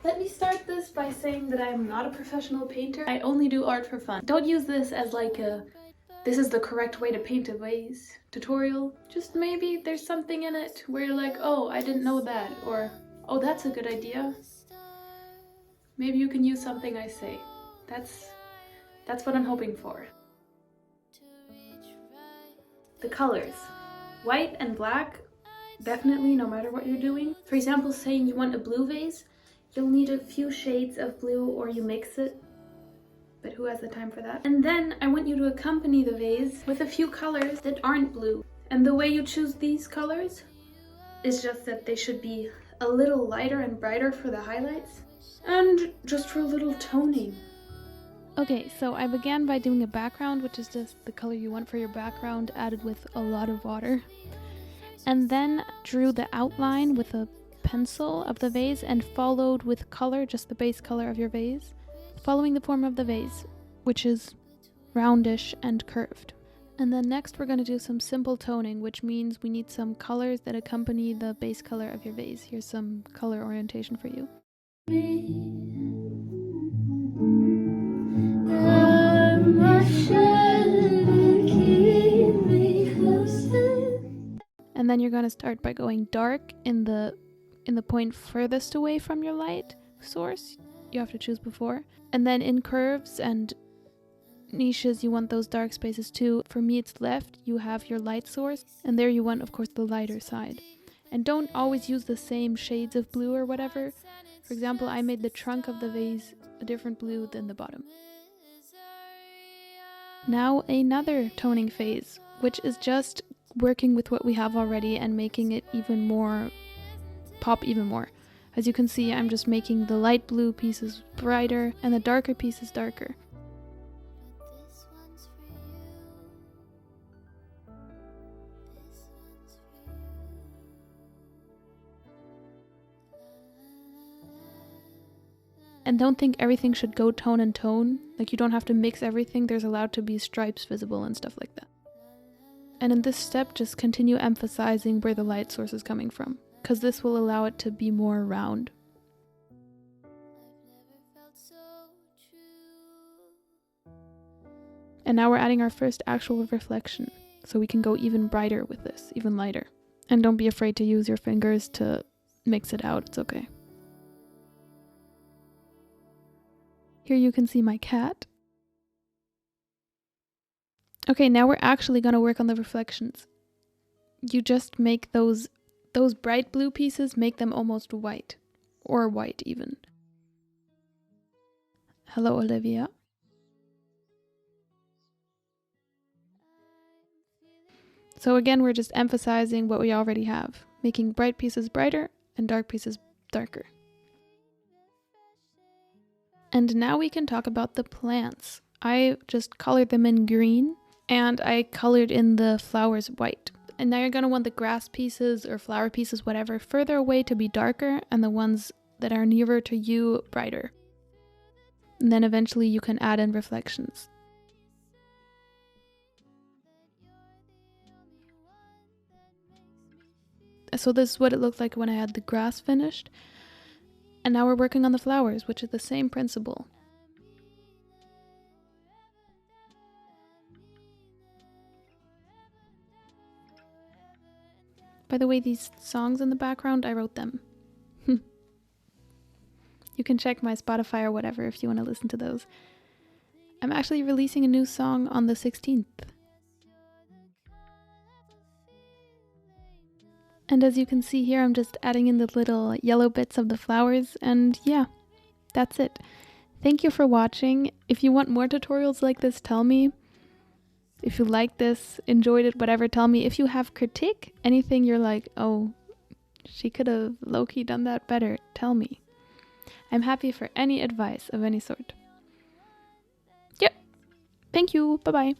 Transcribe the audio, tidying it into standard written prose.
Let me start this by saying that I am not a professional painter. I only do art for fun. Don't use this as like a this is the correct way to paint a vase tutorial. Just maybe there's something in it where you're like, oh, I didn't know that, or oh, that's a good idea. Maybe you can use something I say. That's what I'm hoping for. The colors. White and black, definitely, no matter what you're doing. For example, saying you want a blue vase, you'll need a few shades of blue or you mix it. But who has the time for that? And then I want you to accompany the vase with a few colors that aren't blue. And the way you choose these colors is just that they should be a little lighter and brighter for the highlights. And just for a little toning. Okay, so I began by doing a background, which is just the color you want for your background, added with a lot of water. And then drew the outline with a pencil of the vase and followed with color, just the base color of your vase, following the form of the vase, which is roundish and curved. And then next we're going to do some simple toning, which means we need some colors that accompany the base color of your vase. Here's some color orientation for you. And then you're going to start by going dark in the point furthest away from your light source. You have to choose before. And then in curves and niches, you want those dark spaces too. For me, it's left. You have your light source, and there you want, of course, the lighter side. And don't always use the same shades of blue or whatever. For example, I made the trunk of the vase a different blue than the bottom. Now another toning phase, which is just working with what we have already and making it even more, pop even more. As you can see, I'm just making the light blue pieces brighter and the darker pieces darker. And don't think everything should go tone and tone. Like, you don't have to mix everything. There's allowed to be stripes visible and stuff like that. And in this step, just continue emphasizing where the light source is coming from, because this will allow it to be more round. And now we're adding our first actual reflection, so we can go even brighter with this, even lighter. And don't be afraid to use your fingers to mix it out, it's okay. Here you can see my cat. Okay, now we're actually going to work on the reflections. You just make those bright blue pieces, make them almost white. Or white even. Hello, Olivia. So again, we're just emphasizing what we already have, making bright pieces brighter and dark pieces darker. And now we can talk about the plants. I just colored them in green and I colored in the flowers white. And now you're going to want the grass pieces or flower pieces, whatever, further away to be darker and the ones that are nearer to you brighter. And then eventually you can add in reflections. So this is what it looked like when I had the grass finished. And now we're working on the flowers, which is the same principle. By the way, these songs in the background, I wrote them. You can check my Spotify or whatever if you want to listen to those. I'm actually releasing a new song on the 16th. And as you can see here, I'm just adding in the little yellow bits of the flowers, and yeah, that's it. Thank you for watching. If you want more tutorials like this, tell me. If you liked this, enjoyed it, whatever, tell me. If you have critique, anything you're like, oh, she could have low-key done that better, tell me. I'm happy for any advice of any sort. Yep. Thank you. Bye-bye.